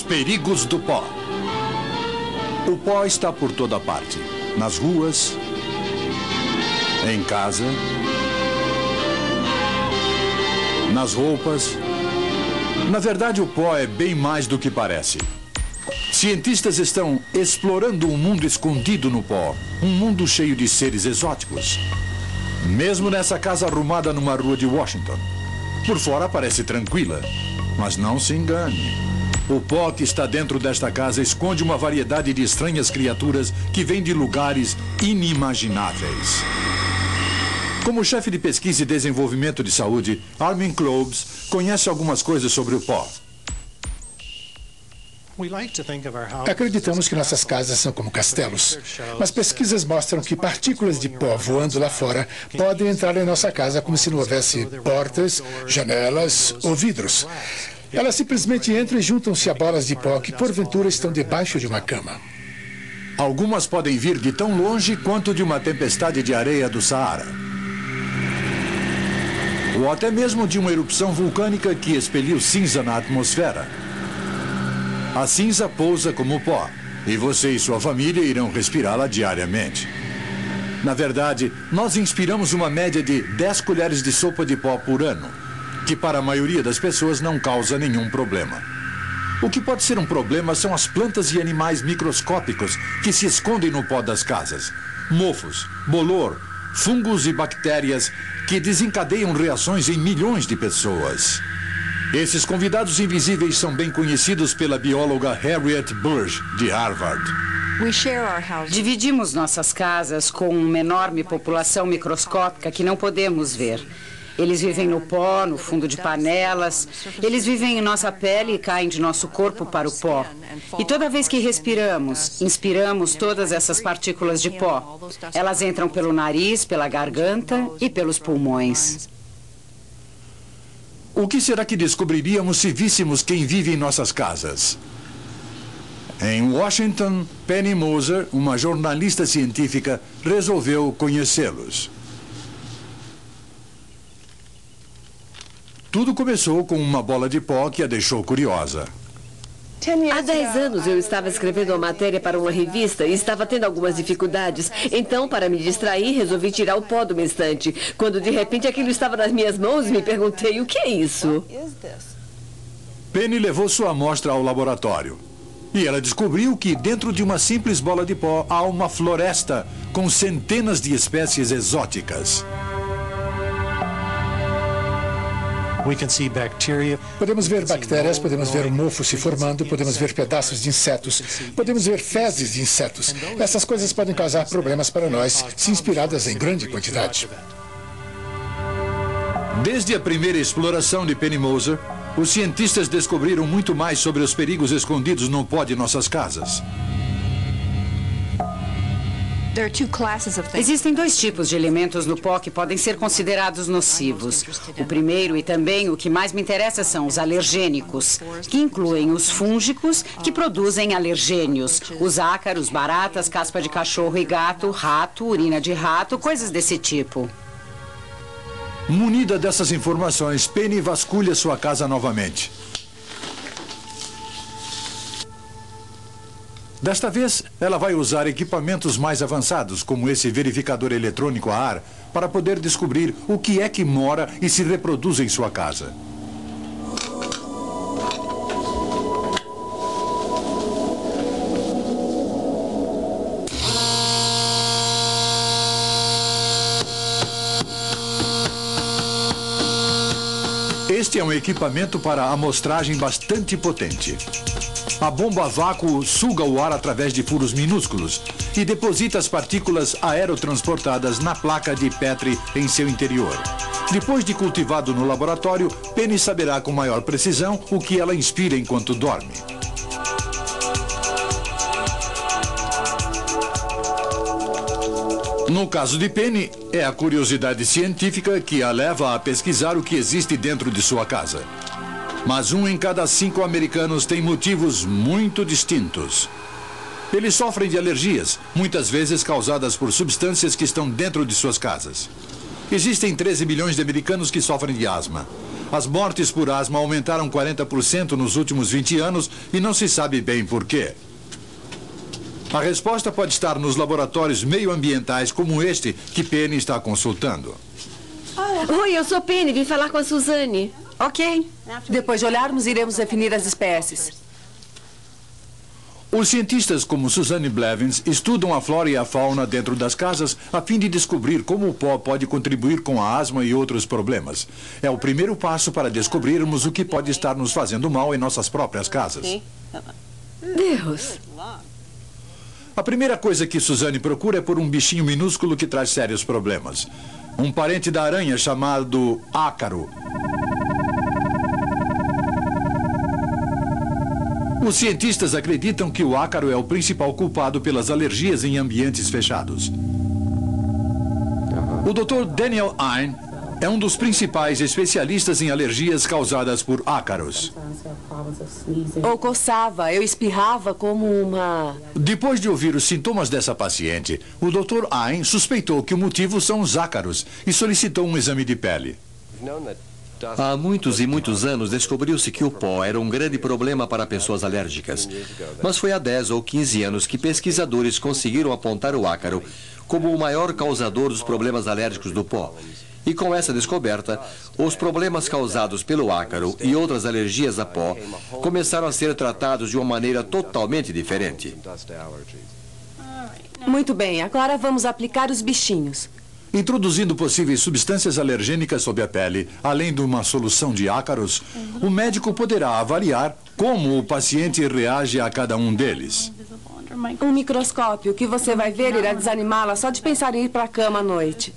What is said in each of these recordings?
perigos do pó. O pó está por toda parte. Nas ruas, em casa, nas roupas. Na verdade, o pó é bem mais do que parece. Cientistas estão explorando um mundo escondido no pó. Um mundo cheio de seres exóticos. Mesmo nessa casa arrumada numa rua de Washington. Por fora parece tranquila, mas não se engane. O pó que está dentro desta casa esconde uma variedade de estranhas criaturas que vêm de lugares inimagináveis. Como chefe de pesquisa e desenvolvimento de saúde, Armin Klobbs conhece algumas coisas sobre o pó. Acreditamos que nossas casas são como castelos, mas pesquisas mostram que partículas de pó voando lá fora podem entrar em nossa casa como se não houvesse portas, janelas ou vidros. Elas simplesmente entram e juntam-se a bolas de pó que porventura estão debaixo de uma cama. Algumas podem vir de tão longe quanto de uma tempestade de areia do Saara. Ou até mesmo de uma erupção vulcânica que expeliu cinza na atmosfera. A cinza pousa como pó, e você e sua família irão respirá-la diariamente. Na verdade, nós inspiramos uma média de 10 colheres de sopa de pó por ano, que para a maioria das pessoas não causa nenhum problema. O que pode ser um problema são as plantas e animais microscópicos que se escondem no pó das casas. Mofos, bolor, fungos e bactérias que desencadeiam reações em milhões de pessoas. Esses convidados invisíveis são bem conhecidos pela bióloga Harriet Bush, de Harvard. Dividimos nossas casas com uma enorme população microscópica que não podemos ver. Eles vivem no pó, no fundo de panelas. Eles vivem em nossa pele e caem de nosso corpo para o pó. E toda vez que respiramos, inspiramos todas essas partículas de pó. Elas entram pelo nariz, pela garganta e pelos pulmões. O que será que descobriríamos se víssemos quem vive em nossas casas? Em Washington, Penny Moser, uma jornalista científica, resolveu conhecê-los. Tudo começou com uma bola de pó que a deixou curiosa. Há 10 anos eu estava escrevendo uma matéria para uma revista e estava tendo algumas dificuldades. Então, para me distrair, resolvi tirar o pó de uma estante. Quando de repente aquilo estava nas minhas mãos, me perguntei: o que é isso? Penny levou sua amostra ao laboratório. E ela descobriu que dentro de uma simples bola de pó há uma floresta com centenas de espécies exóticas. Podemos ver bactérias, podemos ver o mofo se formando, podemos ver pedaços de insetos, podemos ver fezes de insetos. Essas coisas podem causar problemas para nós, se inspiradas em grande quantidade. Desde a primeira exploração de Penny Moser, os cientistas descobriram muito mais sobre os perigos escondidos no pó de nossas casas. Existem 2 tipos de elementos no pó que podem ser considerados nocivos. O primeiro e também o que mais me interessa são os alergênicos, que incluem os fúngicos, que produzem alergênios, os ácaros, baratas, caspa de cachorro e gato, rato, urina de rato, coisas desse tipo. Munida dessas informações, Penny vasculha sua casa novamente. Desta vez, ela vai usar equipamentos mais avançados, como esse verificador eletrônico a ar, para poder descobrir o que é que mora e se reproduz em sua casa. Este é um equipamento para amostragem bastante potente. A bomba a vácuo suga o ar através de furos minúsculos e deposita as partículas aerotransportadas na placa de Petri em seu interior. Depois de cultivado no laboratório, Penny saberá com maior precisão o que ela inspira enquanto dorme. No caso de Penny, é a curiosidade científica que a leva a pesquisar o que existe dentro de sua casa. Mas 1 em cada 5 americanos tem motivos muito distintos. Eles sofrem de alergias, muitas vezes causadas por substâncias que estão dentro de suas casas. Existem 13 milhões de americanos que sofrem de asma. As mortes por asma aumentaram 40% nos últimos 20 anos e não se sabe bem por quê. A resposta pode estar nos laboratórios meioambientais como este que Penny está consultando. Oi, eu sou Penny, vim falar com a Suzane. Ok. Depois de olharmos, iremos definir as espécies. Os cientistas como Suzanne Blevins estudam a flora e a fauna dentro das casas a fim de descobrir como o pó pode contribuir com a asma e outros problemas. É o primeiro passo para descobrirmos o que pode estar nos fazendo mal em nossas próprias casas. Deus! A primeira coisa que Suzanne procura é por um bichinho minúsculo que traz sérios problemas. Um parente da aranha chamado ácaro. Os cientistas acreditam que o ácaro é o principal culpado pelas alergias em ambientes fechados. O Dr. Daniel Ein é um dos principais especialistas em alergias causadas por ácaros. Ou coçava, eu espirrava como uma... Depois de ouvir os sintomas dessa paciente, o Dr. Ein suspeitou que o motivo são os ácaros e solicitou um exame de pele. Há muitos e muitos anos descobriu-se que o pó era um grande problema para pessoas alérgicas. Mas foi há 10 ou 15 anos que pesquisadores conseguiram apontar o ácaro como o maior causador dos problemas alérgicos do pó. E com essa descoberta, os problemas causados pelo ácaro e outras alergias a pó começaram a ser tratados de uma maneira totalmente diferente. Muito bem, agora vamos aplicar os bichinhos. Introduzindo possíveis substâncias alergênicas sob a pele, além de uma solução de ácaros, o médico poderá avaliar como o paciente reage a cada um deles. Um microscópio que você vai ver irá desanimá-la só de pensar em ir para a cama à noite.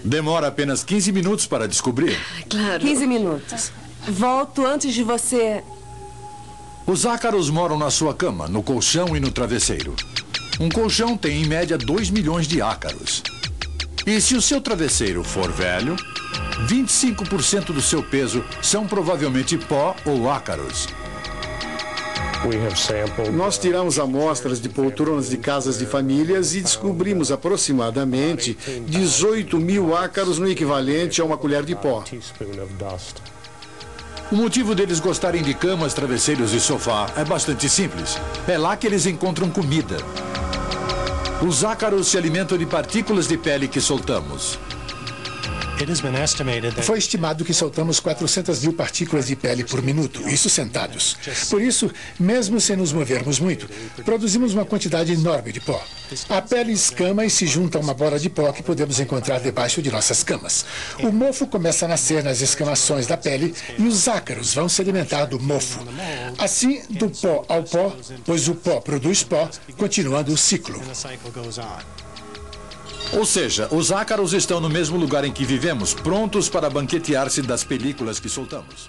Demora apenas 15 minutos para descobrir. Claro. 15 minutos. Volto antes de você... Os ácaros moram na sua cama, no colchão e no travesseiro. Um colchão tem, em média, 2 milhões de ácaros. E se o seu travesseiro for velho, 25% do seu peso são provavelmente pó ou ácaros. Nós tiramos amostras de poltronas de casas de famílias e descobrimos aproximadamente 18 mil ácaros no equivalente a uma colher de pó. O motivo deles gostarem de camas, travesseiros e sofá é bastante simples. É lá que eles encontram comida. Os ácaros se alimentam de partículas de pele que soltamos. Foi estimado que soltamos 400 mil partículas de pele por minuto, isso sentados. Por isso, mesmo sem nos movermos muito, produzimos uma quantidade enorme de pó. A pele escama e se junta a uma bola de pó que podemos encontrar debaixo de nossas camas. O mofo começa a nascer nas escamações da pele e os ácaros vão se alimentar do mofo. Assim, do pó ao pó, pois o pó produz pó, continuando o ciclo. Ou seja, os ácaros estão no mesmo lugar em que vivemos, prontos para banquetear-se das películas que soltamos.